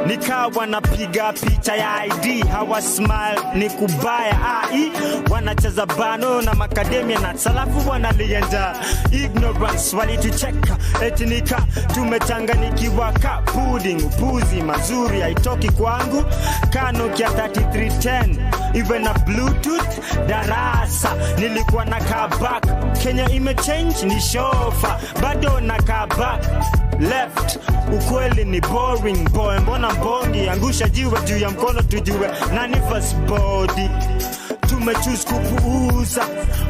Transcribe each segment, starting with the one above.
nikawa napiga picha ya ID, hawa smile ni kubaya ai, wanacheza bano na macadamia nuts, alafu wanalienda ignorance, walitucheka eti nika tumechanganikiwa ka pudding, puzi mazuri haitoki kwangu, kano kia 3310 iwe na bluetooth darasa, nilikuwa na kabak, Kenya imechange ni shofa, bado na kabak left, ukweli ni boring boy, mbona mbongi, angusha jiwe juu ya mkono tujue nani first body, tumechoose kupuuza,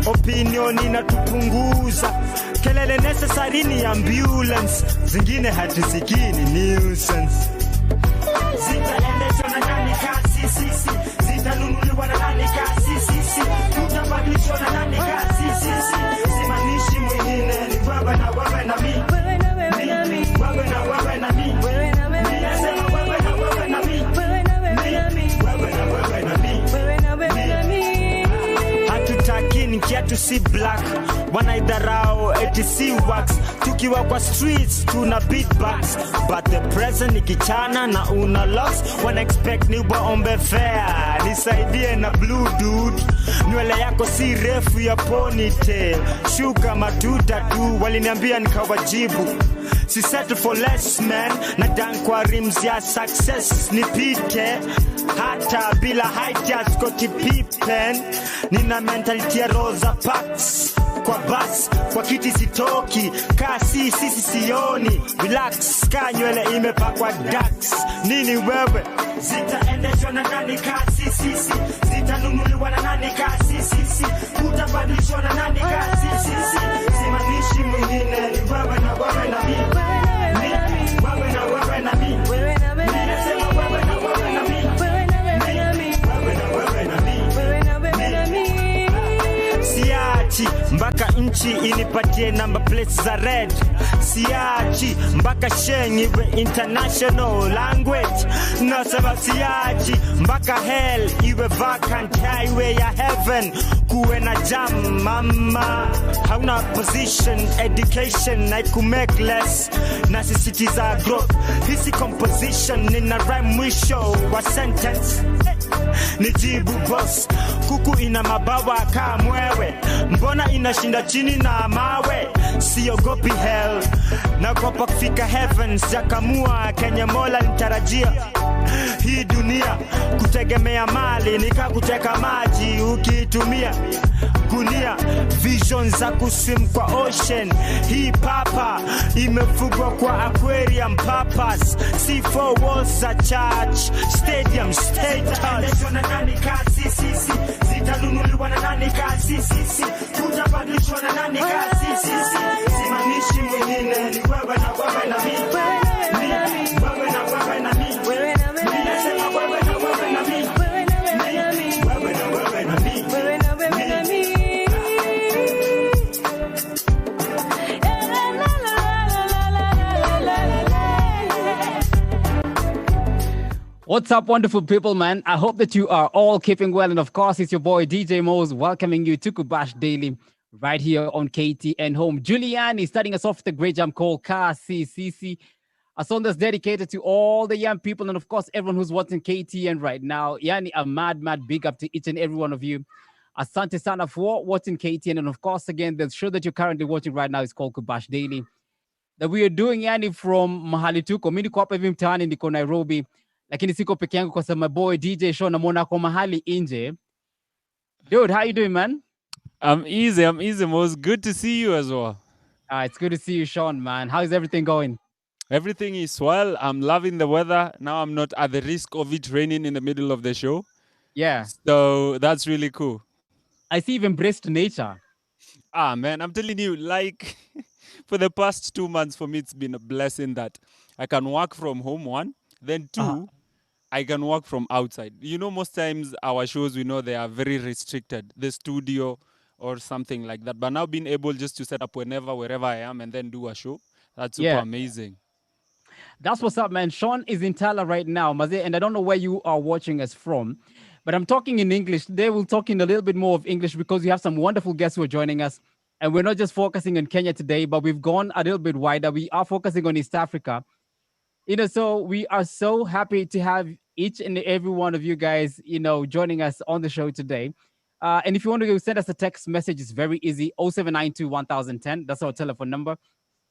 opinion inatupunguza, kelele necessary ni ambulance, zingine hatusikini nuisance, zitaendeshwa na nani kasi sisi, zitanunuliwa na nani kasi sisi, tutabadilishwa na nani kasi sisi, simanishi mwingine ni wewe na wewe na mimi, wewe na wewe na mimi, wewe na wewe na mimi, wewe na wewe na mimi, wewe na wewe na mimi, wewe na wewe na mimi, wewe na wewe na mimi, hatutaki nikiatu si black, wanaidharau eti si wax, tukiwa kwa streets tuna beatbox, but the present ikichana na una locks, wana expect ni waombe fair, nisaidie na blue dude, nywele yako si refu ya ponytail, shuka matuta tu, waliniambia nikawajibu, si settle for less man, na dan kwa rims ya success nipite, hata bila height ya Scottie Pippen, nina mentality ya Rosa Parks, kwa bus, kwa kiti sitoki, kasi sisi sioni, relax, ka nywele imepakwa dax, nini wewe, zitaendeshwa na nani kasi sisi, zitanunuliwa na nani kasi sisi, utabadilishwa na nani kasi sisi, simanishi mwingine ni wewe na wewe na mimi, wewe na wewe na mimi, wewe na wewe na mimi, ninasema wewe na wewe na mimi, wewe na wewe na mimi, wewe na wewe na mimi, wewe na wewe na mimi, siachi mpaka nchi inipatie number plates za red, siachi mpaka sheng iwe international language, na sababu siachi mpaka hell iwe vacant highway ya heaven, kuwe na jam mama, hauna position education na ikumake less, na sisitiza growth, hisi composition nina rhyme mwisho wa sentence, nijibu boss, kuku ina mabawa kaa mwewe, mbona inashinda chini na mawe, siogopi hell, nagopa kufika heaven, sijakamua Kenya mola nitarajia, hii dunia kutegemea mali nika kuteka maji ukiitumia gunia, vision za kuswim kwa ocean, hii papa imefugwa kwa aquarium purpose, C4 walls za church stadium state house, na nani kasi sisi, zitanunuliwa na nani kasi sisi, tutabadilishwa na nani kasi sisi, simanishi mwingine ni wewe na wewe na mimi, wewe na wewe na mimi, wewe na wewe na mimi, ninasema wewe na wewe na mimi, wewe na wewe na mimi, wewe na wewe na mimi, wewe na wewe na mimi. What's up, wonderful people, man? I hope that you are all keeping well. And of course, it's your boy, DJ Mose, welcoming you to Kubash Daily right here on KTN Home. Julian is starting us off with a great jam called KCCC, a song that's dedicated to all the young people and, of course, everyone who's watching KTN right now. Yani, a mad big up to each and every one of you. Asante sana for watching KTN. And, of course, again, the show that you're currently watching right now is called Kubash Daily. That we are doing, yani, from mahali tuko. Mimi niko hapa hivi mtaani, niko Nairobi. Lakini siko peke yangu kwa sababu my boy DJ Sean namuona kwa mahali nje. Dude, how you doing, man? I'm easy, Mose. Good to see you as well. It's good to see you, Sean, man. How is everything going? Everything is well. I'm loving the weather. Now I'm not at the risk of it raining in the middle of the show. Yeah. So that's really cool. I see you've embraced nature. Man, I'm telling you, like, for the past 2 months, for me, it's been a blessing that I can work from home, one. Then two, I can work from outside. You know, most times our shows, we know they are very restricted, the studio or something like that. But now being able just to set up wherever I am and then do a show, that's super amazing. That's what's up, man. Sean is in Tala right now, Maze, and I don't know where you are watching us from, but I'm talking in English. Today we'll talk in a little bit more of English because we have some wonderful guests who are joining us. And we're not just focusing on Kenya today, but we've gone a little bit wider. We are focusing on East Africa. So we are so happy to have each and every one of you guys, joining us on the show today. And if you want to send us a text message, it's very easy. 0792 1010. That's our telephone number.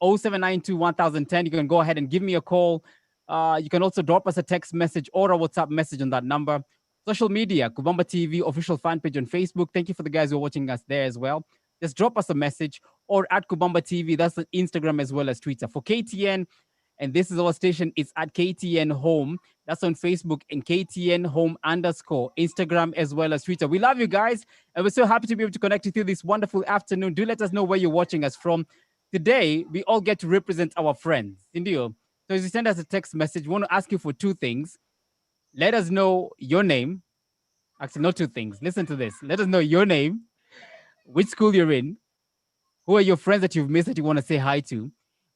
0792 1010. You can go ahead and give me a call. You can also drop us a text message or a WhatsApp message on that number. Social media, Kubamba TV official fan page on Facebook. Thank you for the guys who are watching us there as well. Just drop us a message or at Kubamba TV. That's on Instagram as well as Twitter. For KTN, and this is our station. It's at KTN Home. That's on Facebook and KTN Home _ Instagram as well as Twitter. We love you guys, and we're so happy to be able to connect with you this wonderful afternoon. Do let us know where you're watching us from. Today, we all get to represent our friends. Indio. So as you send us a text message, we want to ask you for two things. Let us know your name. Actually, not two things. Listen to this. Let us know your name, which school you're in, who are your friends that you've missed that you want to say hi to.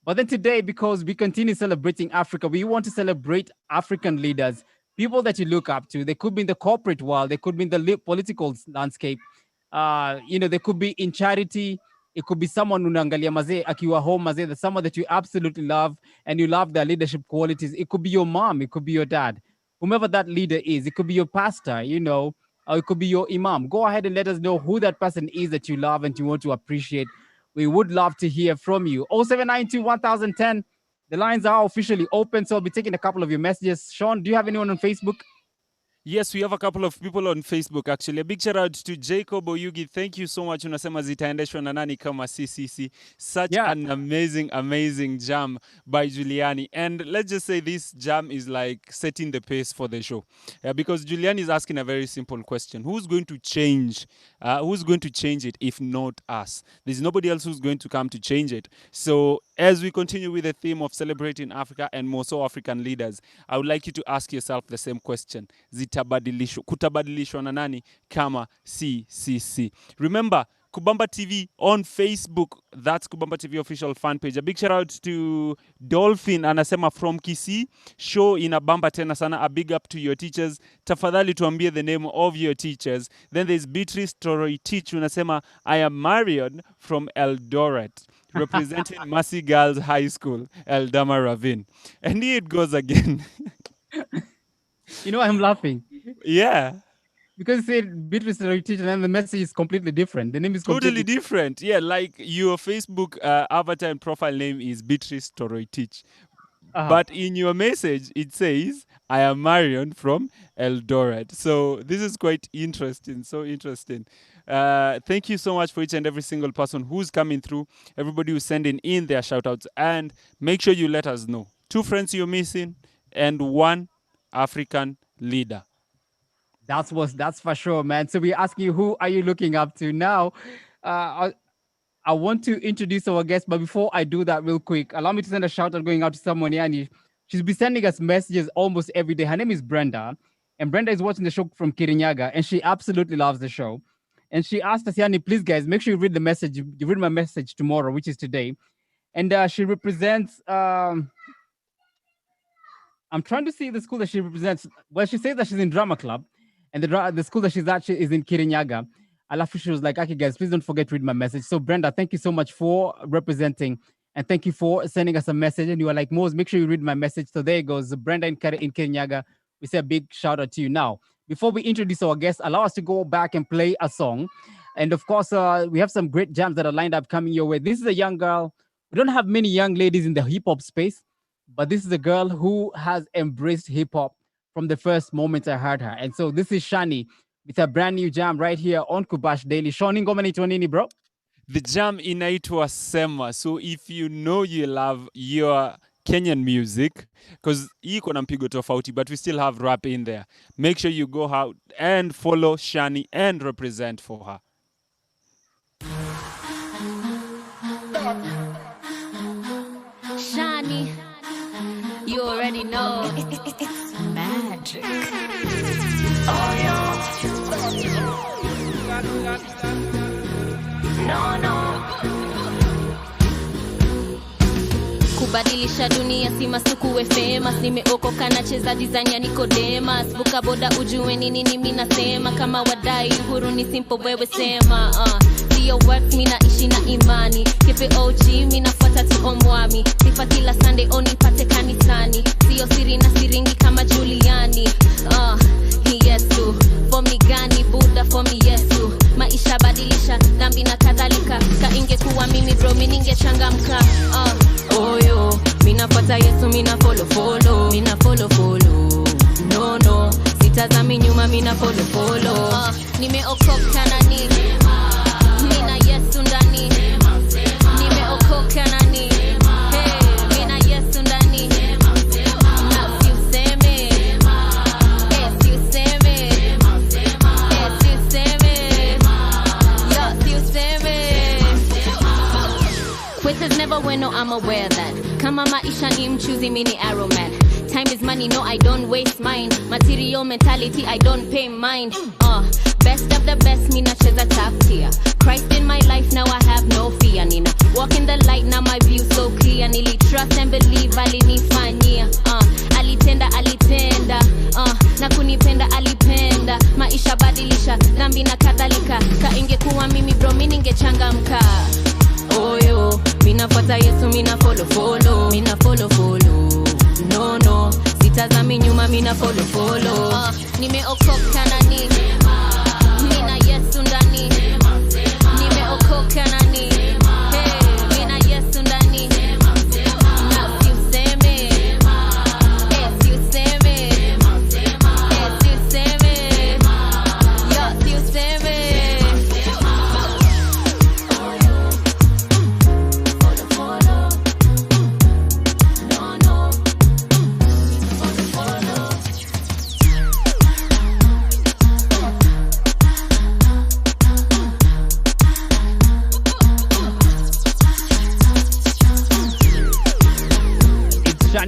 But then today, because we continue celebrating Africa, we want to celebrate African leaders, people that you look up to. They could be in the corporate world, they could be in the political landscape. They could be in charity. It could be someone unangalia mazee akiwa home mazee, that's someone that you absolutely love and you love their leadership qualities. It could be your mom, it could be your dad, whomever that leader is. It could be your pastor, or it could be your imam. Go ahead and let us know who that person is that you love and you want to appreciate. We would love to hear from you. 0792 1010. The lines are officially open, so I'll be taking a couple of your messages. Sean, do you have anyone on Facebook? Yes, we have a couple of people on Facebook actually. A big shout out to Jacob Oyugi. Thank you so much. Unasema zitaendeshwa na nani kama CCC. Such an amazing jam by Giuliani. And let's just say this jam is like setting the pace for the show. Because Giuliani is asking a very simple question. Who's going to change? Who's going to change it if not us? There's nobody else who's going to come to change it. So as we continue with the theme of celebrating Africa and more so African leaders, I would like you to ask yourself the same question. Kutabadilishwa na nani kama CCC? Remember, Kubamba TV on Facebook. That's Kubamba TV official fan page. A big shout out to Dolphin anasema from Kisii. Show inabamba tena sana. A big up to your teachers. Tafadhali tuambie the name of your teachers. Then there's Beatrice Toroitich unasema I am Marion from Eldoret, representing Mercy Girls High School, Eldama Ravine. And here it goes again. I'm laughing. Yeah. Because it said Beatrice Toroitich and then the message is completely different. The name is totally different. Yeah, like your Facebook avatar and profile name is Beatrice Toroitich. But in your message, it says, I am Marion from Eldoret. So this is quite interesting. So interesting. Thank you so much for each and every single person who's coming through, everybody who's sending in their shout outs. And make sure you let us know. 2 friends you're missing and 1 African leader. That's for sure, man. So we're asking you, who are you looking up to now? I want to introduce our guest, but before I do that, real quick, allow me to send a shout out going out to someone, Yani. She's been sending us messages almost every day. Her name is Brenda, and Brenda is watching the show from Kirinyaga, and she absolutely loves the show. And she asked us, Yani, please, guys, make sure you read the message. You read my message tomorrow, which is today. And she represents. I'm trying to see the school that she represents. Well, she says that she's in drama club, and the school that she's at is in Kirinyaga. Alafu, she was like, okay, guys, please don't forget to read my message. So, Brenda, thank you so much for representing, and thank you for sending us a message. And you were like, Mose, make sure you read my message. So there it goes. Brenda in Kirinyaga, we say a big shout out to you. Now, before we introduce our guest, allow us to go back and play a song. And of course, we have some great jams that are lined up coming your way. This is a young girl. We don't have many young ladies in the hip-hop space, but this is a girl who has embraced hip-hop from the first moment I heard her. And so this is Shani with a brand new jam right here on Kubash Daily. Shani, ngoma inaitwa nini, bro? The jam inaitwa Sema. So if you know you love your Kenyan music, because iko na mpigo tofauti, but we still have rap in there, make sure you go out and follow Shani and represent for her. Shani, you already know. It's magic. Oh, yeah. No. kubadilisha dunia si masukuwe famous. Nimeokoka na cheza design ya Nicodemus. Vuka boda ujue nini mimi nasema. Kama wadai uhuru ni simple wewe sema. Sio work mina ishi na imani. Kepe OG mina fuata tu omwami. Sifa kila Sunday onipate kanisani. Sio siri na siringi kama Juliani. Yesu for me gani Buddha for me Yesu. Maisha badilisha dhambi na kadhalika. Ka ingekuwa mimi bro mimi ningechangamka. Oyo minafuata Yesu mina follow mina follow no sitazami nyuma mina follow nimeokoka nani mina Yesu ndani nimeokoka nani hey mina Yesu ndani na siuseme siuseme yo siuseme. Quitters never win, no, I'm aware that. Kama maisha ni mchuzi mini arrow man. Time is money, no, I don't waste mine. Material mentality, I don't pay mind. Best of the best, me nacheza top tier. Christ in my life, now I have no fear. Nina walk in the light, now my view so clear. Nili trust and believe, alinifanyia. Alitenda, na kunipenda alipenda. Maisha badilisha, dhambi na kadhalika. Ka ingekuwa mimi bro, mimi ningechangamka. Oyo minafuata Yesu mina follow mina follow no sitazami nyuma mina follow nimeokoka nani mina Yesu ndani nimeokoka nani hey mina Yesu ndani na siuseme siuseme siuseme yo siuseme.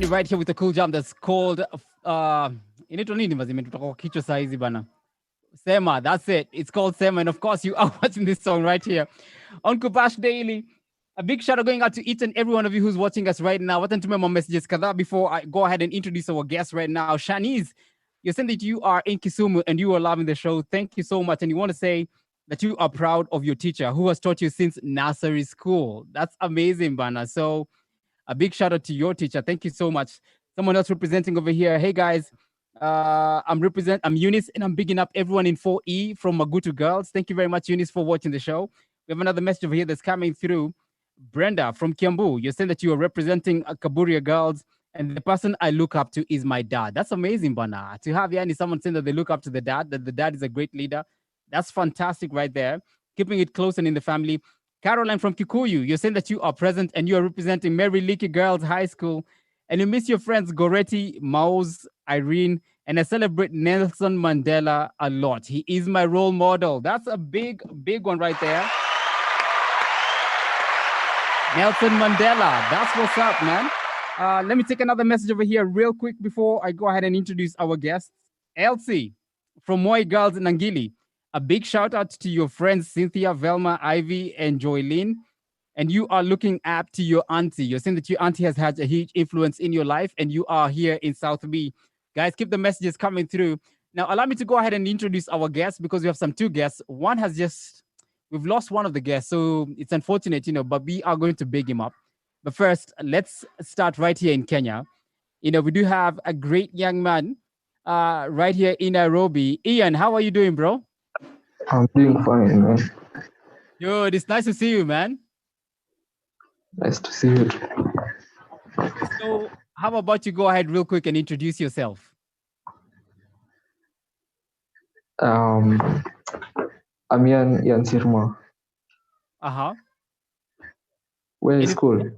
Right here with a cool jam that's called inaitwa nini mazime tutoka kwa kichwa saa hizi bana. Sema, that's it. It's called Sema, and of course you are watching this song right here on Kubash Daily. A big shout out going out to each and every one of you who's watching us right now. Wacha nitumie messages kadhaa before I go ahead and introduce our guest right now. Shanice, you're saying that you are in Kisumu and you are loving the show. Thank you so much, and you want to say that you are proud of your teacher who has taught you since nursery school. That's amazing, bana. So a big shout out to your teacher. Thank you so much. Someone else representing over here. Hey guys, I'm Eunice, and I'm bigging up everyone in 4E from Magutu Girls. Thank you very much, Eunice, for watching the show. We have another message over here that's coming through. Brenda from Kiambu, you're saying that you are representing Kaburia Girls, and the person I look up to is my dad. That's amazing, Bana. To have someone saying that they look up to the dad, that the dad is a great leader. That's fantastic right there. Keeping it close and in the family. Caroline from Kikuyu, you're saying that you are present and you are representing Mary Leakey Girls High School, and you miss your friends Goretti, Maus, Irene, and I celebrate Nelson Mandela a lot. He is my role model. That's a big one right there. Nelson Mandela, that's what's up, man. Let me take another message over here real quick before I go ahead and introduce our guests. Elsie from Moi Girls in Nangili. A big shout out to your friends Cynthia, Velma, Ivy, and Joylene. And you are looking up to your auntie. You're saying that your auntie has had a huge influence in your life, and you are here in South B. Guys, keep the messages coming through. Now, allow me to go ahead and introduce our guests because we have two guests. One has we've lost one of the guests, so it's unfortunate, but we are going to big him up. But first, let's start right here in Kenya. We do have a great young man right here in Nairobi. Ian, how are you doing, bro? I'm doing fine, man. Good. It's nice to see you, man. Nice to see you. So, how about you go ahead real quick and introduce yourself? I'm Ian Sirma. Uh-huh. Where is school?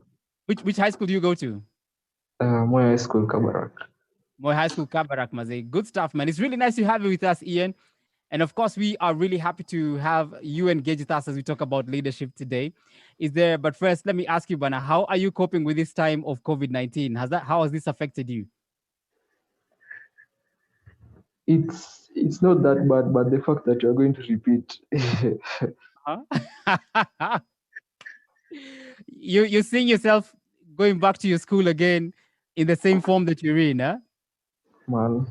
Which high school do you go to? Moi High School, Kabarak. Moi High School, Kabarak, Maze. Good stuff, man. It's really nice to have you with us, Ian. And of course, we are really happy to have you engage with us as we talk about leadership today. But first, let me ask you, Bana, how are you coping with this time of COVID-19? How has this affected you? It's not that bad, but the fact that you're going to repeat. You're seeing yourself going back to your school again in the same form that you're in, huh? Man,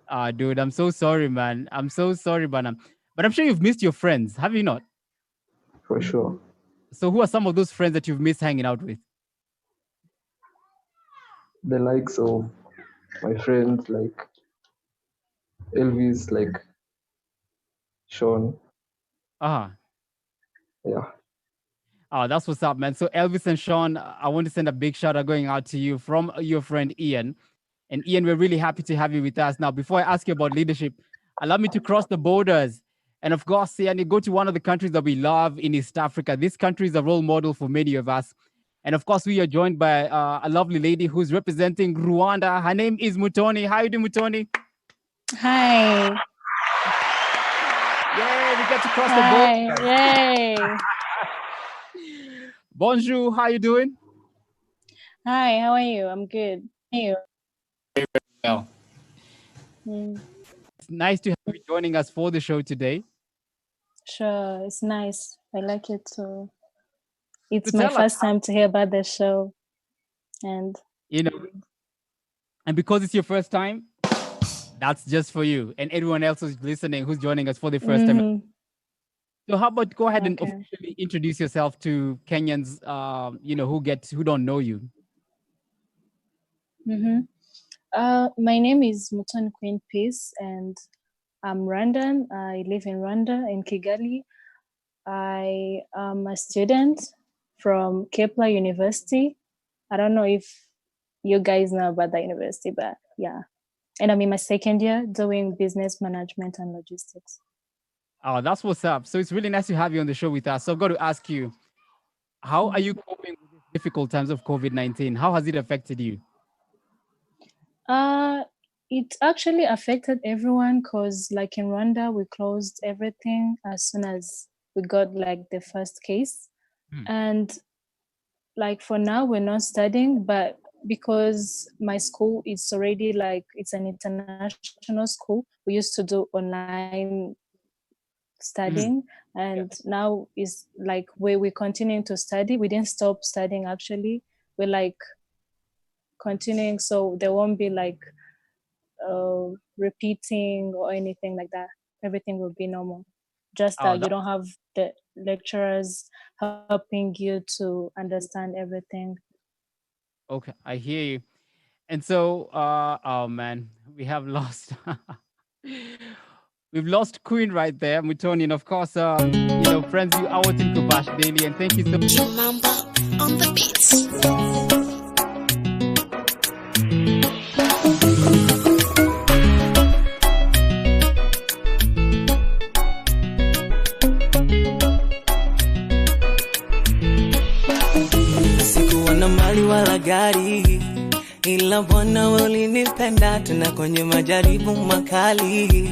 Ah, dude, I'm so sorry, man. I'm so sorry, but I'm sure you've missed your friends, have you not? for sure. So who are some of those friends that you've missed hanging out with? The likes of my friends like Elvis, like Sean. Uh-huh. Yeah. Oh, that's what's up, man. So Elvis and Sean, I want to send a big shout out going out to you from your friend Ian. And Ian, we're really happy to have you with us. Now, before I ask you about leadership, allow me to cross the borders. And of course, and go to one of the countries that we love in East Africa. This country is a role model for many of us. And of course, we are joined by a lovely lady who's representing Rwanda. Her name is Mutoni. How are you doing, Mutoni? Hi. Yay, we get to cross the Hi. border. Yay. Bonjour, how are you doing? Hi, how are you? I'm good. How are you? Well. Mm, It's nice to have you joining us for the show today. sure, it's nice. I like it too. It's So my tell us, first time to hear about the show. And you know, and because it's your first time, that's just for you and everyone else who's listening, who's joining us for the first time. mhm, So how about go ahead and okay. officially introduce yourself to Kenyans, who don't know you. Mhm. My name is Mutoni Queen Peace, and I'm Rwandan. I live in Rwanda, in Kigali. I am a student from Kepler University. I don't know if you guys know about that university, but yeah. And I'm in my second year doing business management and logistics. Oh, that's what's up. So it's really nice to have you on the show with us. So I've got to ask you, how are you coping with these difficult times of COVID-19? How has it affected you? It actually affected everyone because, like in Rwanda, we closed everything as soon as we got like the first case. And like for now, we're not studying, but because my school is already like it's an international school, we used to do online studying, and now is like where we're continuing to study. We didn't stop studying actually. We're like continuing, so there won't be like repeating or anything like that. Everything will be normal. Just Oh, that you don't have the lecturers helping you to understand everything. okay, I hear you. And so, oh man, we have lost. We've lost Queen right there, Mutoni. And of course, friends, you out in Kubash Daily. And thank you so much. Kimamba on the beats. Sikuwa na mali wala gari, ila Bwana wewe ulinipenda tena kwenye majaribu makali.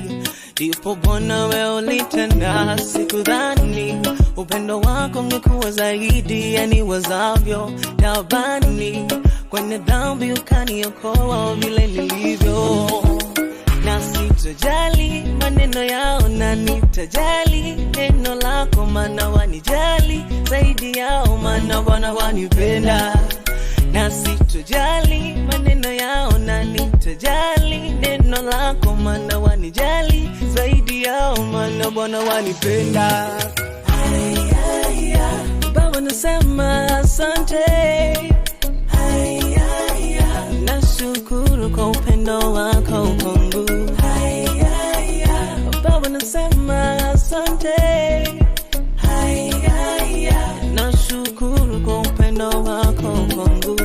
Ndipo Bwana wewe ulitenda, sikudhani upendo wako ungekuwa zaidi ya niwezavyo. Tabani kwenye dhambi ukaniokoa vile nilivyo, na sitojali maneno yao, na nitajali neno lako, maana wanijali zaidi yao, maana Bwana wanipenda. Na sitojali maneno yao, na nitajali neno lako, maana wanijali zaidi yao, maana Bwana wanipenda. Baba nasema asante, nashukuru kwa upendo wako kwangu. Baba nasema asante, nashukuru kwa upendo wako kwangu.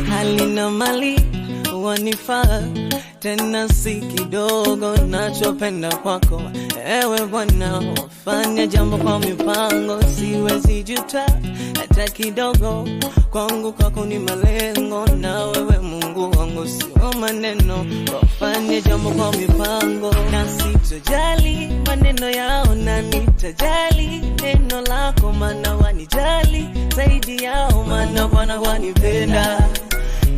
Hali na mali wanifaa, tena si kidogo nachopenda kwako. Ewe Bwana, wafanya jambo kwa mipango, siwezi juta hata kidogo. Kwangu kwako ni malengo, na wewe Mungu wangu sio maneno. Wafanya jambo kwa mipango, na sitojali maneno yao, na nitajali neno lako, maana wanijali zaidi yao, maana Bwana wanipenda.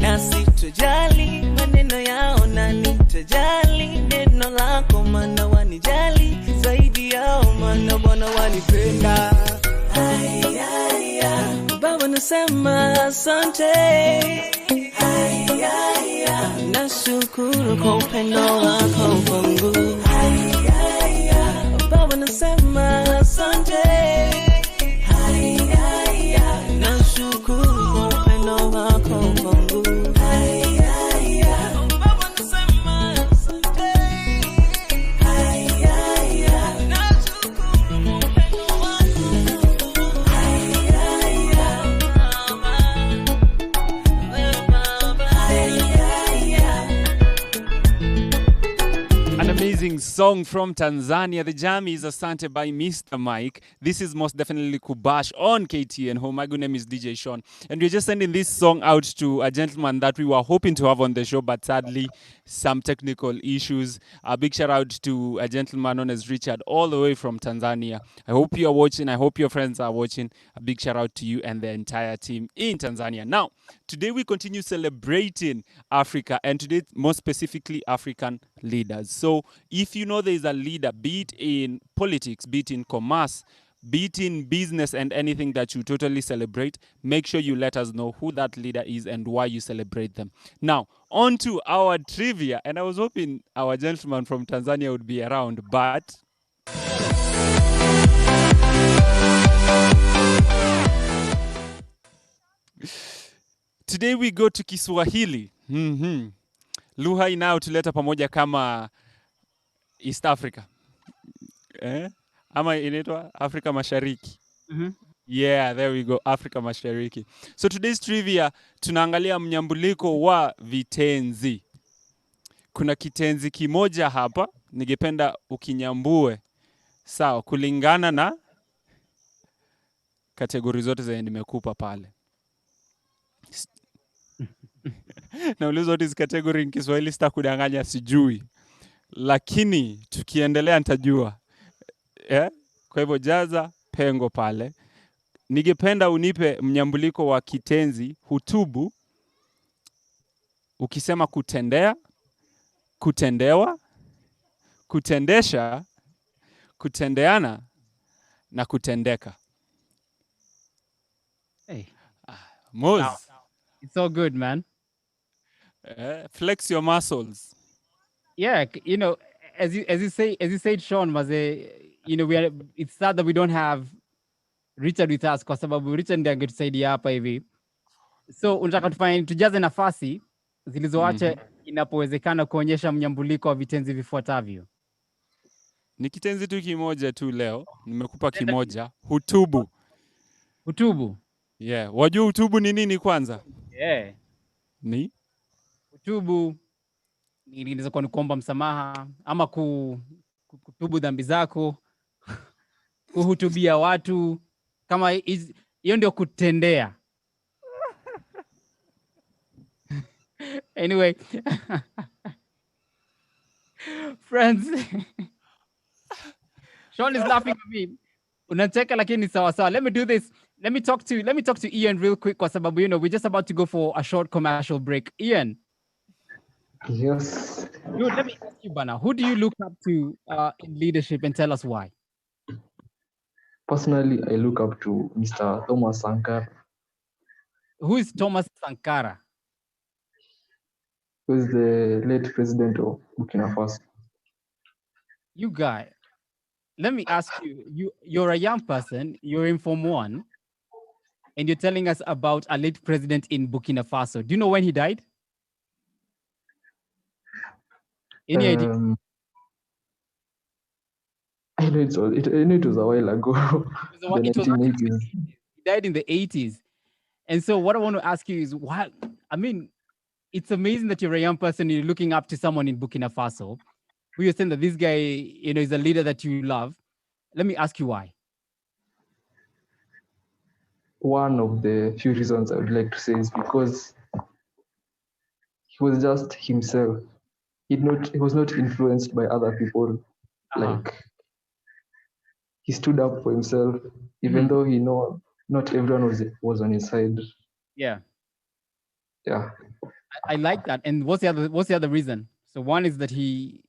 Na sitojali maneno yao, na nitajali neno pendo lako maana wanijali zaidi yao maana Bwana wanipenda. Baba nasema asante. Nashukuru kwa upendo wako kwangu. Baba nasema asante. Nashukuru kwa upendo wako kwangu. Baba nasema asante. Nashukuru kwa upendo An amazing song from Tanzania. The jam is Asante by Mr. Mike. This is most definitely Kubash on KTN Home. My good name is DJ Sean. And we're just sending this song out to a gentleman that we were hoping to have on the show, but sadly, some technical issues. A big shout out to a gentleman known as Richard, all the way from Tanzania. I hope you are watching. I hope your friends are watching. A big shout out to you and the entire team in Tanzania. Now, today we continue celebrating Africa, and today more specifically African leaders. So if you know there is a leader, be it in politics, be it in commerce, be it in business and anything that you totally celebrate, make sure you let us know who that leader is and why you celebrate them. Now, on to our trivia. And I was hoping our gentleman from Tanzania would be around, but today we go to Kiswahili. Lugha inayotuleta pamoja kama East Africa. Ama inaitwa Afrika Mashariki. Yeah, there we go, Afrika Mashariki. So today's trivia, tunaangalia mnyambuliko wa vitenzi. Kuna kitenzi kimoja hapa, ningependa ukinyambue. Sawa, kulingana na kategori zote zenye nimekupa pale. Na ulizo hizi kategori in Kiswahili sitakudanganya sijui. Lakini tukiendelea nitajua. Kwa hivyo jaza pengo pale. Ningependa unipe mnyambuliko wa kitenzi hutubu. Ukisema kutendea, kutendewa, kutendesha, kutendeana na kutendeka. Hey. Moz. Wow. It's all good, man. Flex your muscles. Yeah, you know, as you said, Sean, it's sad that we don't have Richard with us kwa sababu Richard ndiye angetusaidia hapa hivi. So unataka tujaze nafasi zilizoacha inapowezekana kuonyesha mnyambuliko wa vitenzi vifuatavyo. Ni kitenzi tu kimoja tu leo, nimekupa kimoja, hutubu. Hutubu? Yeah, wajua hutubu ni nini kwanza? Yeah. Ni? Hutubu inaweza kuwa ni kuomba msamaha ama kutubu dhambi zako, kuhutubia watu, kama hiyo ndio kutendea. Anyway, friends, Sean is laughing at me. Unacheka lakini sawa sawa. Let me do this. Let me talk to Ian real quick kwa sababu we're just about to go for a short commercial break. Ian. Yes. Dude, let me ask you, Bana, who do you look up to in leadership, and tell us why? Personally, I look up to Mr. Thomas Sankara. Who is Thomas Sankara? Who is the late president of Burkina Faso. You guy, let me ask you, you're a young person, you're in Form 1, and you're telling us about a late president in Burkina Faso. Do you know when he died? Any idea? I know it was a while ago. The 1980s. He died in the 80s. And so what I want to ask you is, why? I mean, it's amazing that you're a young person, you're looking up to someone in Burkina Faso, who you're saying that this guy, is a leader that you love. Let me ask you why. One of the few reasons I would like to say is because he was just himself. He was not influenced by other people. Like, he stood up for himself, even though he know not everyone was on his side. Yeah. Yeah. I like that. And what's the other reason? So one is that he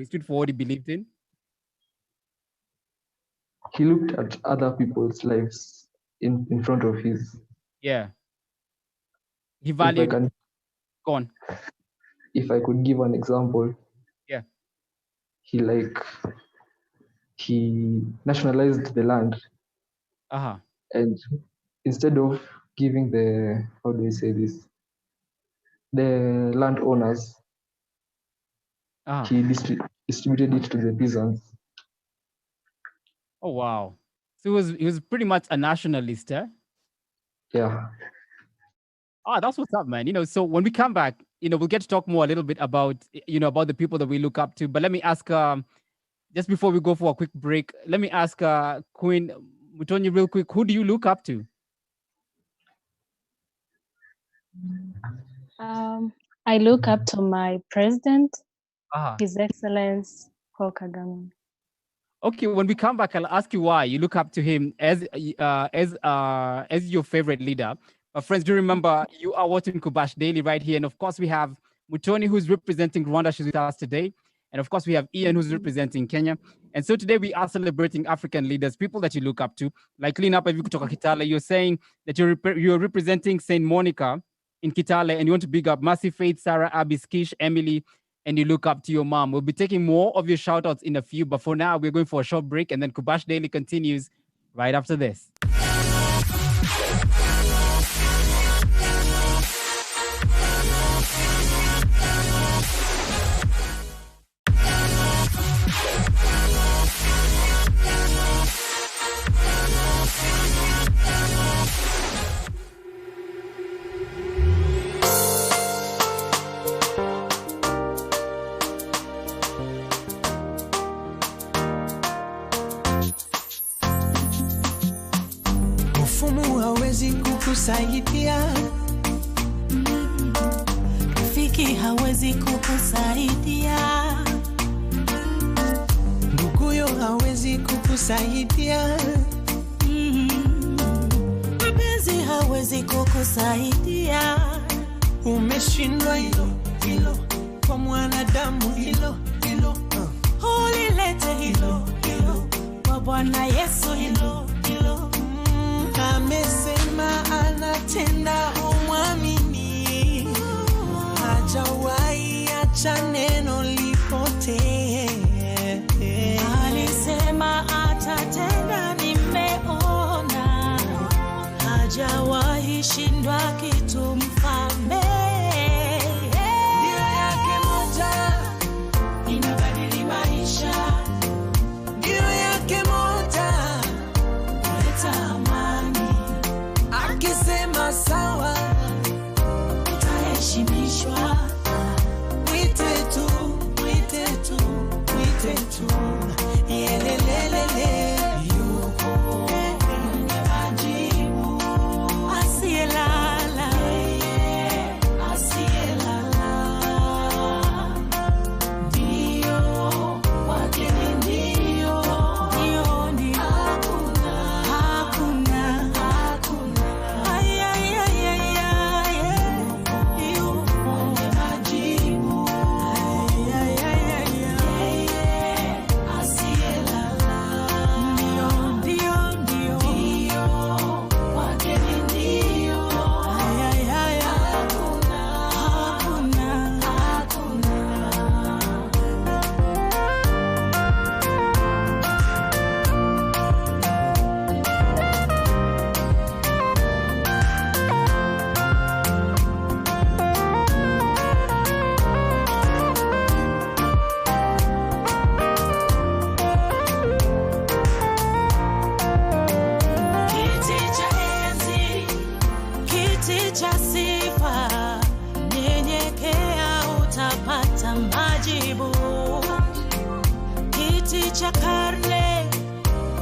stood for what he believed in. He looked at other people's lives in front of his. Yeah. He If I valued. can, Go on. if I could give an example, Yeah. He nationalized the land, and instead of giving the, how do I say this, the landowners, he distributed it to the peasants. Oh wow! So he was pretty much a nationalist, eh? Yeah. That's what's up, man. So when we come back, we'll get to talk more a little bit about about the people that we look up to. But let me ask, just before we go for a quick break, let me ask Queen Mutonyi real quick. Who do you look up to? I look up to my president, His Excellency Paul Kagame. Okay, when we come back, I'll ask you why you look up to him as your favorite leader. But friends, do remember you are watching Kubash Daily right here, and of course we have Mutoni who's representing Rwanda. She's with us today, and of course we have Ian who's representing Kenya. And so today we are celebrating African leaders, people that you look up to. Like Clean Up Evi kutoka Kitale, you're saying that you're representing Saint Monica in Kitale, and you want to big up Mercy, Faith, Sarah, Abby, Skish, Emily, and you look up to your mom. We'll be taking more of your shout outs in a few, but for now, we're going for a short break, and then Kubash Daily continues right after this. Kukusaidia rafiki hawezi kukusaidia, nduguyo hawezi kukusaidia, mpenzi hawezi kukusaidia. Umeshindwa hilo kwa mwanadamu, hilo ulilete hilo kwa Bwana Yesu, hilo amesema anatenda, umwamini, hajawahi acha neno lipotee. Alisema atatenda, nimeona, hajawahi shindwa kitu, mfalme. Ndio yake moja inabadili maisha, ndio yake moja kuleta akisema sawa, utaheshimishwa. Mwite tu, yelelelele, yuko mwenye majibu, asiyelala, ndio wageni, ndio hakuna cha karne,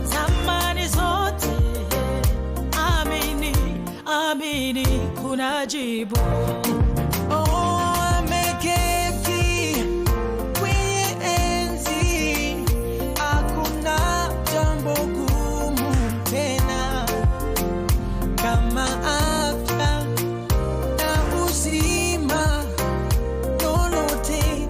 zamani zote. Amini kuna jibu. Ameketi kwenye enzi, hakuna jambo gumu tena kama afya na uzima, lolote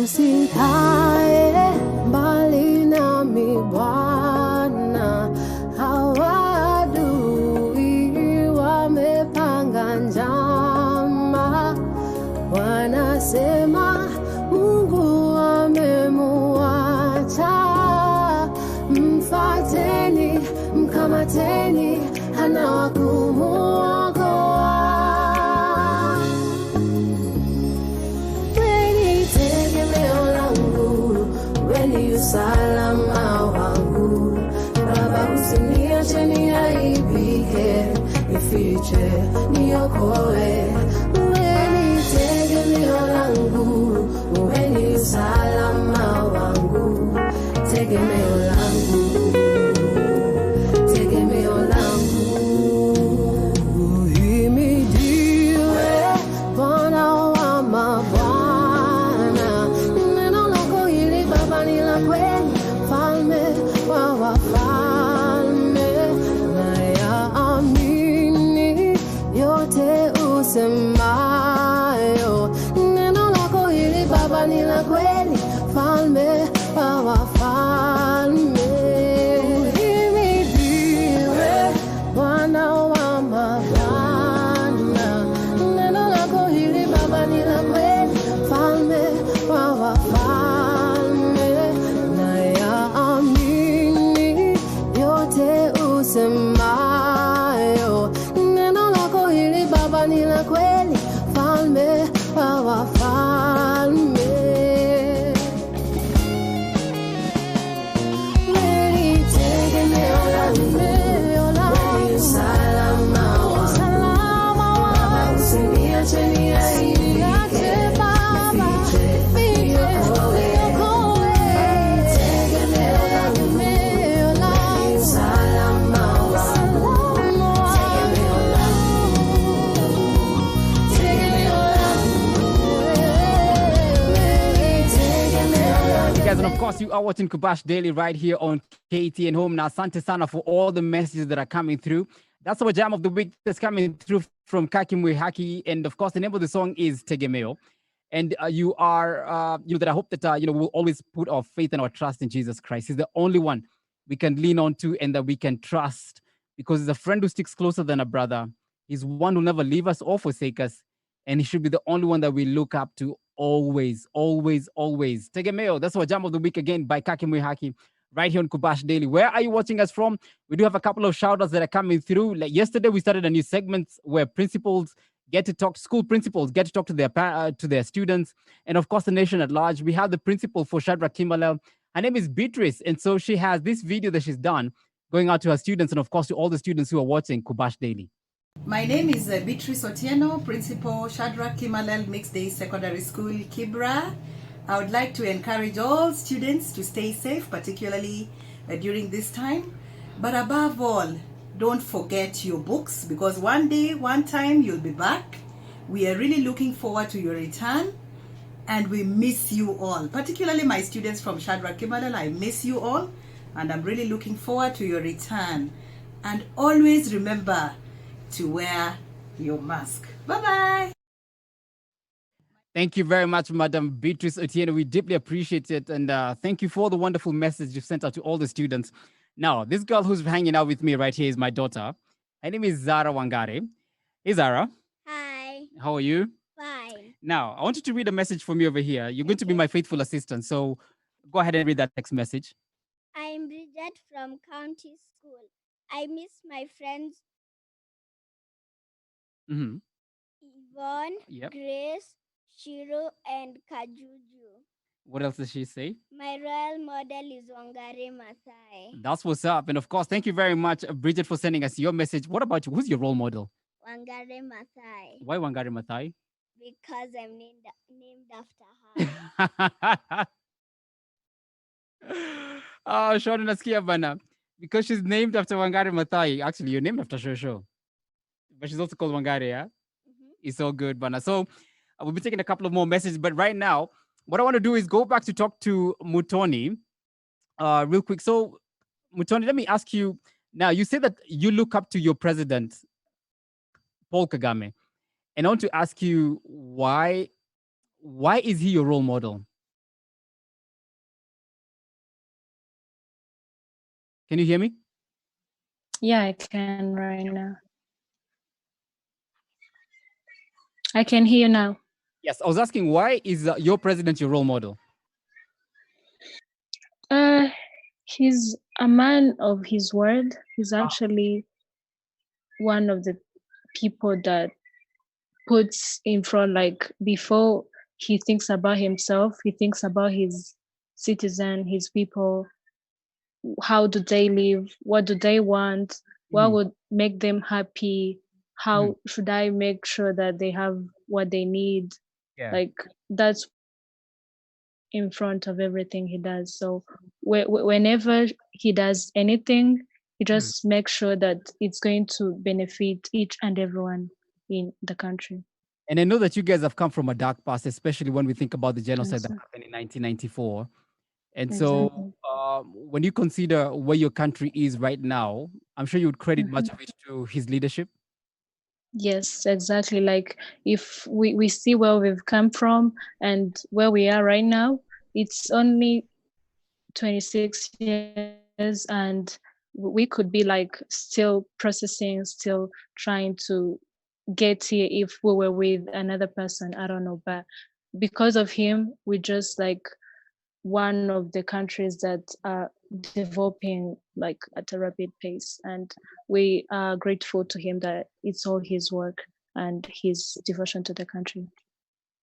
usikae mbali nami Bwana, hawadui wamepanga njama, wanasema Mungu amemuacha. Mfateni, mkamateni, hana wa kumuokoa. Weni tegemeo langu, weni usalama wangu. Baba, usiniache niaibike, nifiche, niokoe. Weni tegemeo langu, weni usalama wangu. Tegemeo langu, tegemeo langu. Uhimidiwe Bwana wa mabwana, neno lako hili Baba ni la kweli, mfalme wa wafalme. Nayaamini yote usemayo, neno lako hili Baba ni la kweli, mfalme wa wafalme. Uhimidiwe Bwana wa mabwana, neno lako hili Baba ni la kweli, mfalme wa wafalme. Nayaamini yote usemayo, neno lako hili Baba ni la kweli, mfalme wa wafalme. And of course, you are watching Kubash Daily right here on KTN Home. Now, Asante Sana for all the messages that are coming through. That's our jam of the week that's coming through from Kakimwe Haki. And of course, the name of the song is Tegemeo. And you are, that I hope that, we'll always put our faith and our trust in Jesus Christ. He's the only one we can lean on to and that we can trust, because he's a friend who sticks closer than a brother. He's one who never leave us or forsake us. And he should be the only one that we look up to always, always, always. Tegemeo, that's our jam of the week again by Kakimwe Haki, right here on Kubash Daily. Where are you watching us from? We do have a couple of shout outs that are coming through. Like yesterday, we started a new segment where principals get to talk, school principals get to talk to their students, and of course, the nation at large. We have the principal for Shadrach Kimalel. Her name is Beatrice, and so she has this video that she's done going out to her students and, of course, to all the students who are watching Kubash Daily. My name is Beatrice Otieno, Principal Shadrach Kimalel Mixed Day Secondary School, Kibra. I would like to encourage all students to stay safe, particularly during this time. But above all, don't forget your books, because one day, one time, you'll be back. We are really looking forward to your return, and we miss you all. Particularly my students from Shadrach Kimalel, I miss you all, and I'm really looking forward to your return. And always remember to wear your mask. Bye-bye. Thank you very much, Madam Beatrice Otieno. We deeply appreciate it. And thank you for the wonderful message you've sent out to all the students. Now, this girl who's hanging out with me right here is my daughter. Her name is Zara Wangare. Hey, Zara. Hi. How are you? Fine. Now, I want you to read a message for me over here. You're going to be my faithful assistant. So go ahead and read that text message. I'm Bridget from County School. I miss my friends Mm-hmm. Yvonne, Yep. Grace, Shiro, and Kajuju. What else does she say? My role model is Wangare Masai. That's what's up. And of course, thank you very much, Bridget, for sending us your message. What about you? Who's your role model? Wangare Masai. Why Wangari Maathai? Because I'm named after her. Oh, Sean nasikia bana. Because she's named after Wangari Maathai. Actually, you're named after Shosho. But she's also called Wangari, yeah? It's all good, bana. So we'll be taking a couple of more messages. But right now, what I want to do is go back to talk to Mutoni real quick. So, Mutoni, let me ask you now. You say that you look up to your president, Paul Kagame. And I want to ask you why is he your role model? Can you hear me? Yeah, I can right now. I can hear now. Yes, I was asking why is your president your role model? He's a man of his word. He's actually one of the people that puts in front, like before he thinks about himself, he thinks about his citizen, his people. How do they live? What do they want? What would make them happy? How should I make sure that they have what they need? Yeah. Like that's in front of everything he does. So whenever he does anything, he just makes sure that it's going to benefit each and everyone in the country. And I know that you guys have come from a dark past, especially when we think about the genocide that Exactly. happened in 1994. And so, Exactly. when you consider where your country is right now, I'm sure you would credit much Mhm. of it to his leadership. Yes, exactly. Like if we see where we've come from and where we are right now, it's only 26 years and we could be like still processing, still trying to get here if we were with another person. I don't know. But because of him, we just like one of the countries that are developing like at a rapid pace, and we are grateful to him that it's all his work and his devotion to the country.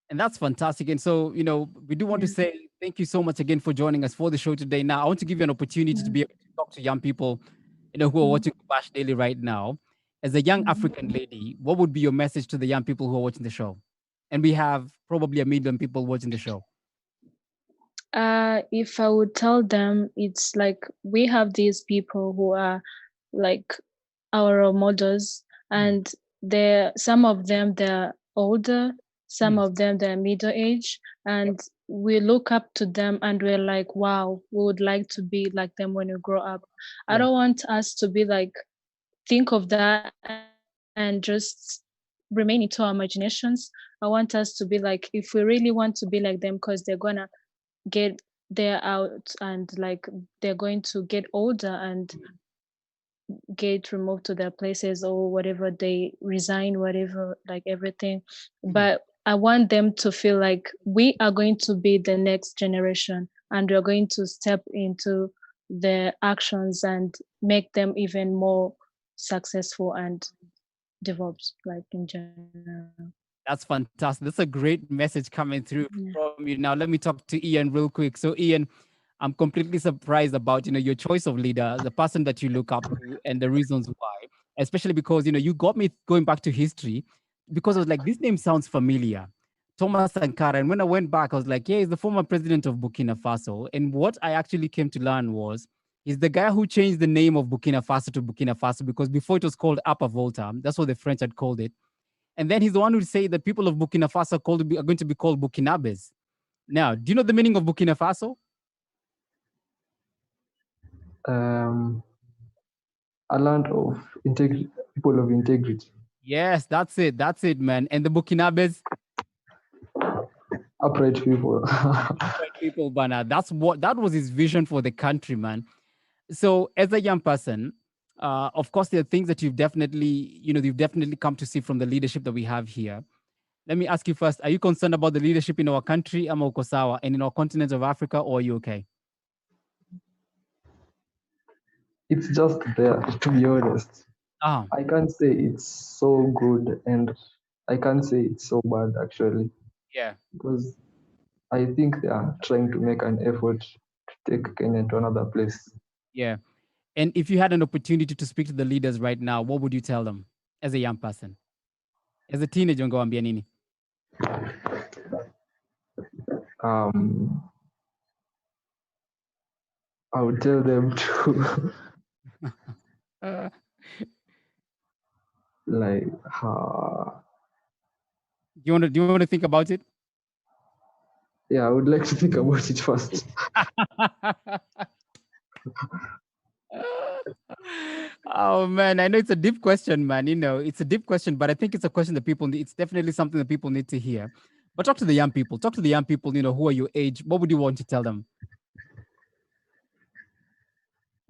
And that's fantastic. And so, we do want to Yeah. say thank you so much again for joining us for the show today. Now, I want to give you an opportunity to Mhm. be able to talk to young people, who are Mhm. watching Kubash Daily right now. As a young Mhm. African lady, what would be your message to the young people who are watching the show? And we have probably 1 million people watching the show. If I would tell them, it's like we have these people who are like our role models, and they're some of them they're older, some of them they're middle age, and we look up to them and we're like, wow, we would like to be like them when we grow up. I Yeah. don't want us to be like think of that and just remain into our imaginations. I want us to be like, if we really want to be like them, because they're gonna get there out and like they're going to get older and get removed to their places or whatever, they resign, whatever, like everything. But I want them to feel like we are going to be the next generation and we're going to step into their actions and make them even more successful and developed, like in general. That's fantastic. That's a great message coming through Yeah. from you. Now, let me talk to Ian real quick. So, Ian, I'm completely surprised about your choice of leader, the person that you look up to, and the reasons why. Especially because you got me going back to history, because I was like, this name sounds familiar, Thomas Sankara. And when I went back, I was like, yeah, he's the former president of Burkina Faso. And what I actually came to learn was he's the guy who changed the name of Burkina Faso to Burkina Faso, because before it was called Upper Volta. That's what the French had called it. And then he's the one who say that people of Burkina Faso are going to be called Burkinabes. Now, do you know the meaning of Burkina Faso? Um, a land of integrity, people of integrity, Yes, that's it. That's it, man. And the Burkinabes, upright people. right people, Bana. That was his vision for the country, man. So, as a young person, of course, there are things that you've definitely come to see from the leadership that we have here. Let me ask you first: are you concerned about the leadership in our country, ama uko sawa, and in our continent of Africa, or are you okay? It's just there, to be honest. Ah, I can't say it's so good and I can't say it's so bad actually, yeah, because I think they are trying to make an effort to take Kenya to another place. yeah. And if you had an opportunity to speak to the leaders right now, what would you tell them as a young person? As a teenager, ungewaambia nini? Um, I would tell them to Uh, like, do you want to think about it? yeah, I would like to think about it first. Oh man, I know it's a deep question, man. It's a deep question, but I think it's a question that people need. It's definitely something that people need to hear. But talk to the young people. Talk to the young people. Who are your age? What would you want to tell them?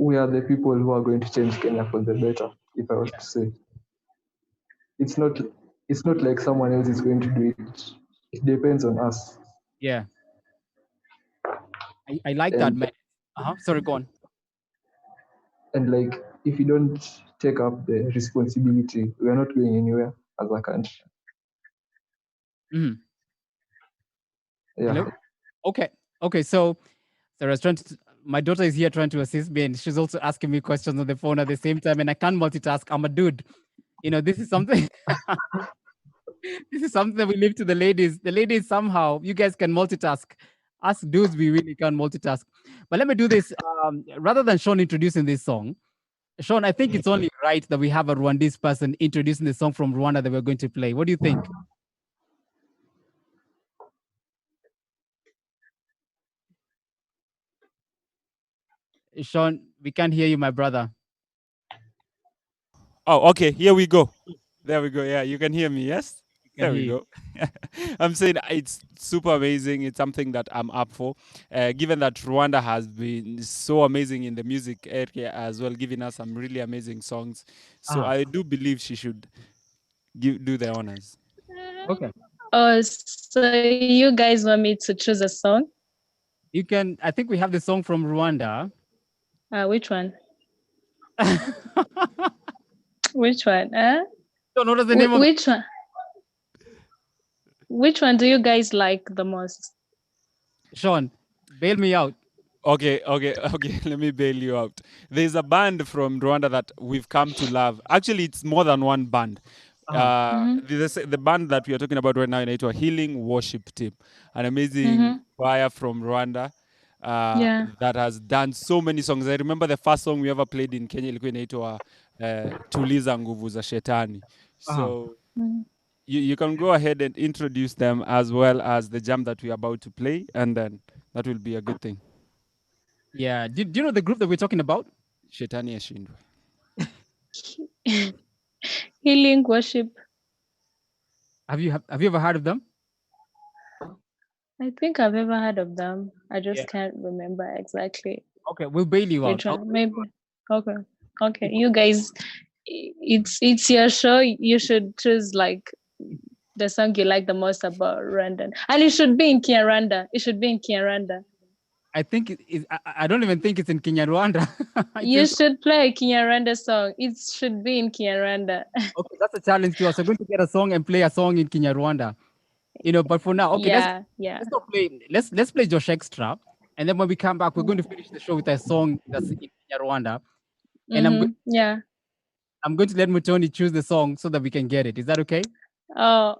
we are the people who are going to change Kenya for the better, if I was to say. It's not like someone else is going to do it. It depends on us. Yeah. I like that, And man. Sorry, go on. and like if you don't take up the responsibility, we are not going anywhere as a country. Mhm. Yeah. Hello? Okay. So Sarah's trying to. My daughter is here trying to assist me, and she's also asking me questions on the phone at the same time, and I can't multitask. I'm a dude. This is something. This is something that we leave to the ladies. The ladies somehow, you guys can multitask. Us dudes, we really can't multitask. But let me do this. Rather than Sean introducing this song, Sean, I think it's only right that we have a Rwandese person introducing the song from Rwanda that we're going to play. What do you think? Sean, we can't hear you, my brother. Oh, okay. Here we go. There we go. Yeah, you can hear me. Yes. can There we hear go. I'm saying it's super amazing. It's something that I'm up for. Given that Rwanda has been so amazing in the music area as well, giving us some really amazing songs. So I do believe she should do the honors. Okay. Oh, so you guys want me to choose a song? You can. I think we have the song from Rwanda. Which one? Which one? Don't know the name of which one? Which one do you guys like the most? Sean, bail me out. Okay. Let me bail you out. There's a band from Rwanda that we've come to love. Actually, it's more than one band. The band that we are talking about right now is a Healing Worship Team, an amazing choir from Rwanda that has done so many songs. I remember the first song we ever played in Kenya ilikuwa inaitwa Tuliza Nguvu za Shetani. So you can go ahead and introduce them as well as the jam that we're about to play, and then that will be a good thing. Yeah. Do you know the group that we're talking about? Shetani ashindwe. Healing Worship. Have you ever heard of them? I think I've ever heard of them. I just can't remember exactly. Okay, we'll bail you out. Maybe. Okay. You guys, it's your show. You should choose like the song you like the most about Rwanda, and it should be in Kinyarwanda. I think I don't even think it's in Kinyarwanda. You should play a Kinyarwanda song. It should be in Kinyarwanda. Okay, that's a challenge to us. We're going to get a song and play a song in Kinyarwanda. But for now, okay, let's not play. Let's play Josh Extra, and then when we come back, we're going to finish the show with a song that's in Kinyarwanda. And I'm going to let Mutoni choose the song so that we can get it. Is that okay? Oh,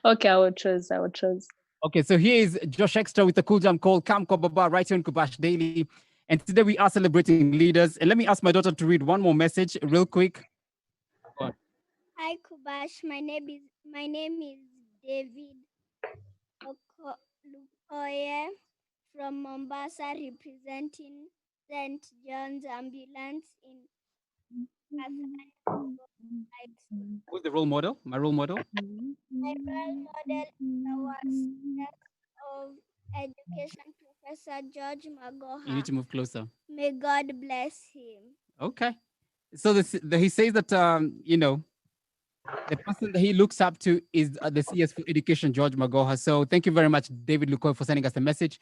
okay. I will choose. Okay, so here is Josh Extra with a cool jam called Kam Kwa Baba right here on Kubash Daily. And today we are celebrating leaders. And let me ask my daughter to read one more message real quick. Hi Kubash, my name is David Lukoye from Mombasa, representing St. John's Ambulance in Who's the role model? My role model? My role model is our of Education Professor George Magoha. You need to move closer. May God bless him. Okay. So he says that, the person that he looks up to is the CS for Education, George Magoha. So thank you very much, David Lukoy, for sending us the message.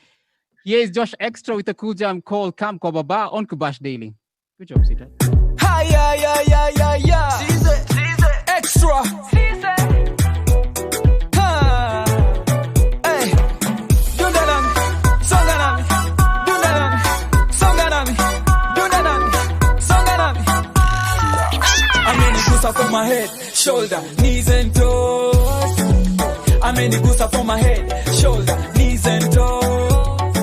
Here is Josh Extra with a cool jam called Kam Kwa Baba on Kubash Daily. Good job, Sita. Hi, yeah. She's extra. Hey, Amenigusa from my head, shoulder, knees and toes. Amenigusa from my head, shoulder, knees and toes.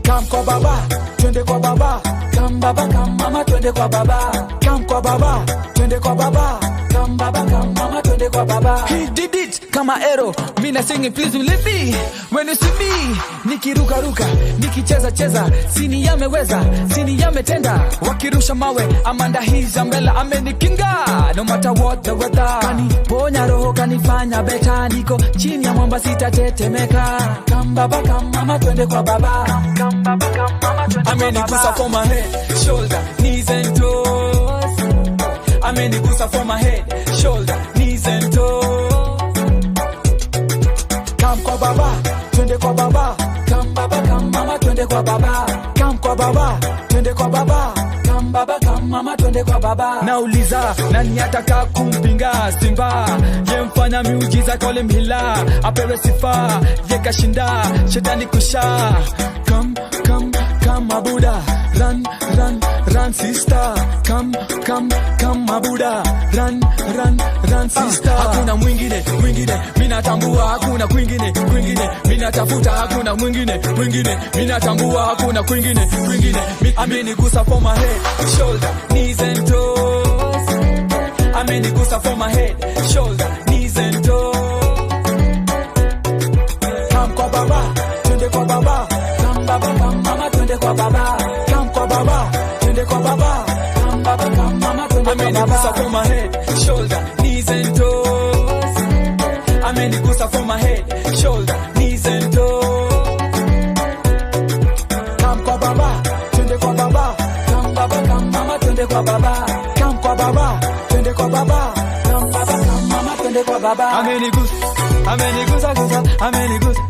Kam kwa baba, twende kwa baba. Kam baba, kam mama, twende kwa baba. Kam kwa baba, twende kwa baba. Kam baba, kam mama, twende kwa baba. He did it. kama ero. Mina singing please believe me when you see me. Nikiruka ruka, nikicheza cheza, sini yameweza, sini yametenda. Wakirusha mawe, Amanda his umbrella amenikinga. No matter what the weather, kaniponya roho, kanifanya beta. Niko chini ya mwamba sitatetemeka. Kambaba mama twende kwa baba. Kambaba mama twende kwa baba. Amenigusa for my head, shoulder, knees and toes. Amenigusa for my head, shoulder, knees and toes. Come kwa baba, twende kwa baba. Come baba, come mama, twende kwa baba. Come kwa baba, twende kwa baba. Come baba, come mama, twende kwa baba. Nauliza, nani ataka kumpinga Simba? Ye mfanya miujiza kwa ule mhila. Apewe sifa, ye kashinda, shetani kusha. Come Mabuda, run sister. Come Mabuda, run sister. Hakuna mwingine, mina tambua. Hakuna kwingine, mina tafuta. Hakuna mwingine, mina tambua. Hakuna kwingine. Amenigusa for my head, shoulder, knees and toes. Amenigusa for my head, shoulder, knees and toes. Come kwa baba, twende kwa baba. Come baba, come mama, twende kwa baba. Come kwa baba, twende kwa baba. Come baba, come mama, twende kwa baba. Amenigusa for my head, shoulder, knees and toes. Amenigusa for my head, shoulder, knees and toes. Come kwa baba, twende kwa baba. Come baba, come mama, twende kwa baba. Come kwa baba, twende kwa baba. Come baba, come mama, twende kwa baba. Amenigusa, gusa, amenigusa.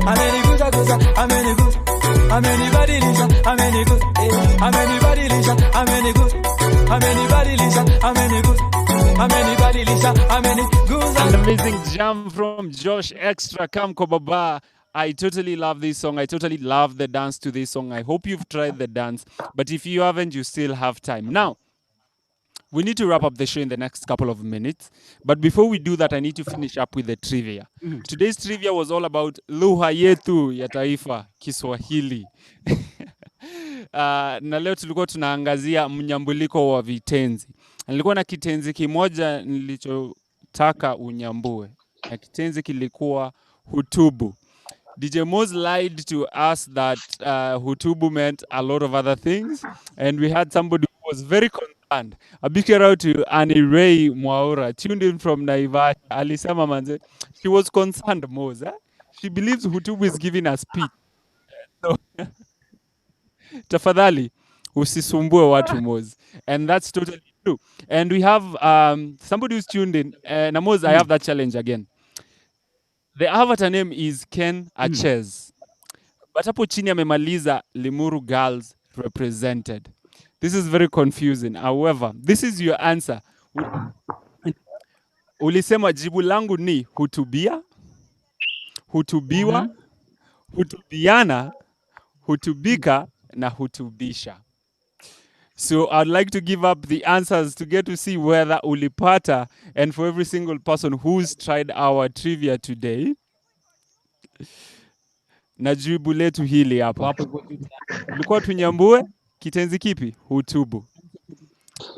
Amenigusa, amenigusa. Amenibadilisha, amenigusa. Amenibadilisha, amenigusa. Amenibadilisha, amenigusa. Amenibadilisha, amenigusa. An amazing jam from Josh Extra, Come Kwa Baba. I totally love this song. I totally love the dance to this song. I hope you've tried the dance. But if you haven't, you still have time. Now, we need to wrap up the show in the next couple of minutes. But before we do that, I need to finish up with the trivia. Today's trivia was all about lugha yetu ya taifa, Kiswahili. Na leo tulikuwa tunaangazia mnyambuliko wa vitenzi. Nilikuwa na kitenzi kimoja nilichotaka unyambue. Na kitenzi kilikuwa hutubu. DJ Moz lied to us that hutubu meant a lot of other things. And we had somebody who was very concerned. A big shout out to Annie Ray Mwaura, tuned in from Naivasha. Alisema manze, she was concerned, Moz. She believes hutubu is giving a speech. So, tafadhali, usisumbue watu, Moz. And that's totally true. And we have somebody who's tuned in. Moz, I have that challenge again. The avatar name is Ken Achez. But hapo chini amemaliza Limuru Girls represented. This is very confusing. However, this is your answer. Ulisema jibu langu ni hutubia, hutubiwa, hutubiana, hutubika na hutubisha. So I'd like to give up the answers to get to see whether ulipata, and for every single person who's tried our trivia today. Na jibu letu hili hapa. Ulikuwa tunyambue kitenzi kipi? Hutubu.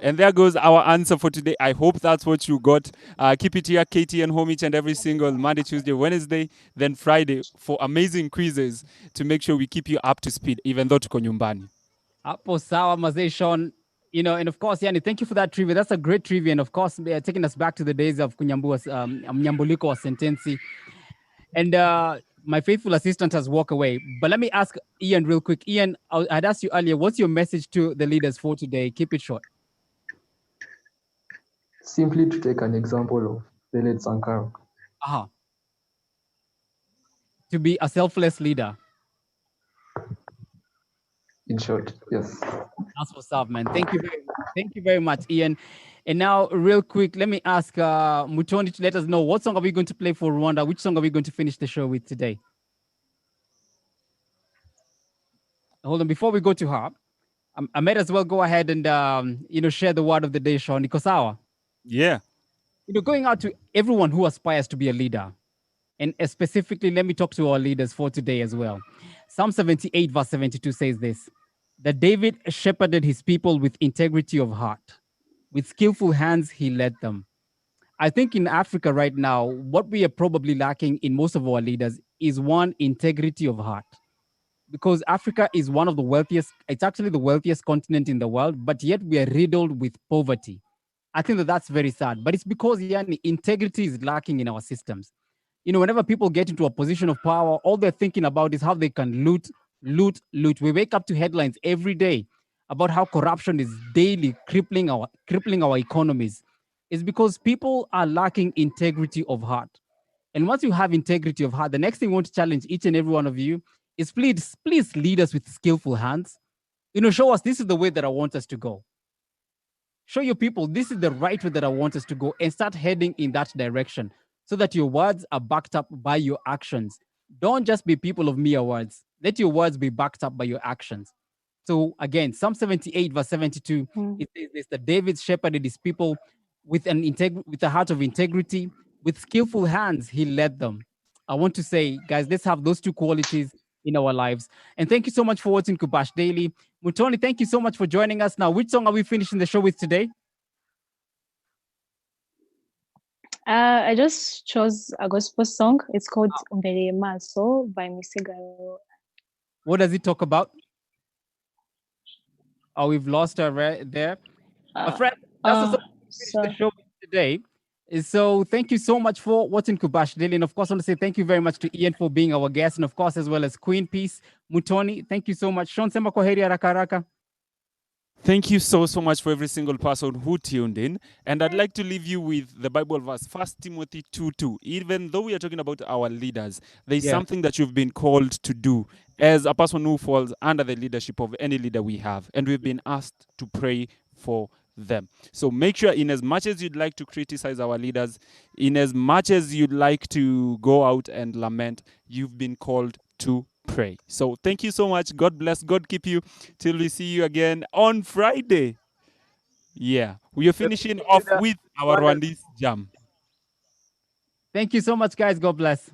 And there goes our answer for today. I hope that's what you got. Keep it here, KTN home each and every single Monday, Tuesday, Wednesday, then Friday for amazing quizzes to make sure we keep you up to speed, even though tuko nyumbani. Hapo sawa mazee Sean, and of course, Yani, thank you for that trivia. That's a great trivia, and of course, taking us back to the days of mnyambuliko wa sentensi. And my faithful assistant has walked away. But let me ask Ian real quick. Ian, I'd asked you earlier, what's your message to the leaders for today? Keep it short. Simply to take an example of the late Sankara. To be a selfless leader. In short, yes. That's what's up, man. Thank you very much, Ian. And now, real quick, let me ask Mutoni to let us know, what song are we going to play for Rwanda? Which song are we going to finish the show with today? Hold on, before we go to her, I might as well go ahead and share the word of the day, Sean. Nikosawa. Yeah. Going out to everyone who aspires to be a leader. And specifically, let me talk to our leaders for today as well. Psalm 78 verse 72 says this, that David shepherded his people with integrity of heart. With skillful hands, he led them. I think in Africa right now, what we are probably lacking in most of our leaders is one, integrity of heart. Because Africa is one of the wealthiest, it's actually the wealthiest continent in the world, but yet we are riddled with poverty. I think that that's very sad, but it's because yani, integrity is lacking in our systems. Whenever people get into a position of power, all they're thinking about is how they can loot, loot, loot. We wake up to headlines every day about how corruption is daily crippling our economies. It's because people are lacking integrity of heart. And once you have integrity of heart, the next thing we want to challenge each and every one of you is please lead us with skillful hands. Show us this is the way that I want us to go. Show your people this is the right way that I want us to go, and start heading in that direction so that your words are backed up by your actions. Don't just be people of mere words. Let your words be backed up by your actions. So again, Psalm 78 verse 72, it says this, that David shepherded his people with a heart of integrity, with skillful hands he led them. I want to say, guys, let's have those two qualities in our lives. And thank you so much for watching Kubash Daily. Mutoni, thank you so much for joining us. Now, which song are we finishing the show with today? I just chose a gospel song. It's called Mbere Maso by Misigaro. What does it talk about? Oh, we've lost her right there. My friend, that's the song the show today. So thank you so much for watching Kubash Daily. And of course, I want to say thank you very much to Ian for being our guest. And of course, as well as Queen Peace, Mutoni. Thank you so much. Sean, sema kwaheri haraka haraka. Thank you so much for every single person who tuned in. And I'd like to leave you with the Bible verse, 1 Timothy 2:2. Even though we are talking about our leaders, there's something that you've been called to do as a person who falls under the leadership of any leader we have. And we've been asked to pray for them. So make sure, in as much as you'd like to criticize our leaders, in as much as you'd like to go out and lament, you've been called to pray. So thank you so much. God bless. God keep you till we see you again on Friday. Yeah, we are finishing off with our Rwandese jam. Thank you so much, guys. God bless.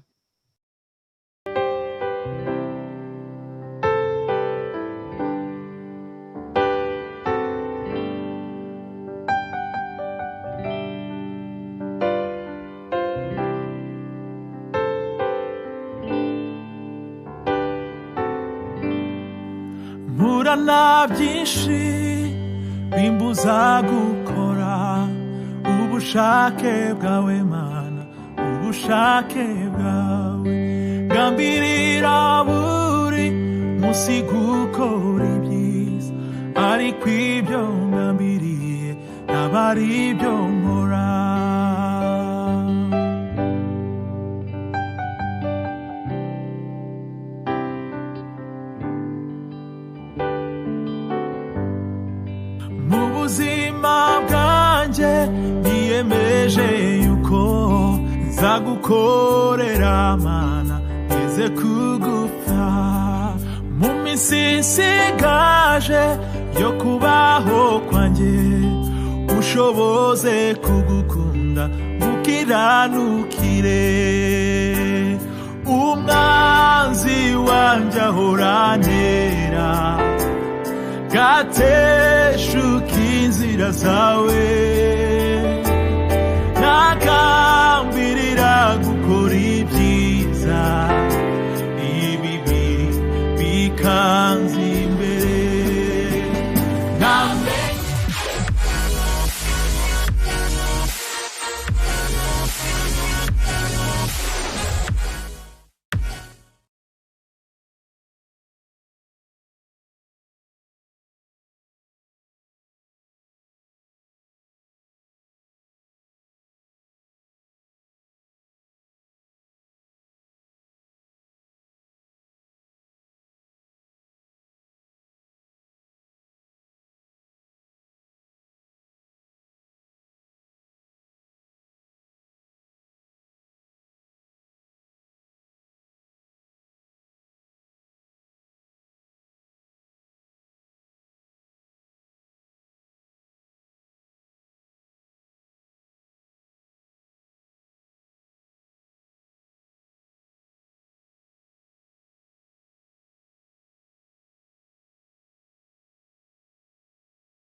Murana byinshi bimbuza gukora ubushake bwawe Mana, ubushake bwawe gambirira buri musi gukora ibyiza, ariko ibyo ngambiriye ntabari ibyo nkora. Ubuzima bwanjye niyemeje yuko nzagukorera Mana ngeze kugupfa, mu minsi nsigaje yo kubaho kwanjye ushoboze kugukunda ukiranukire. Umwanzi wanjye ahorantera gateshuka inzira zawe, nagambirira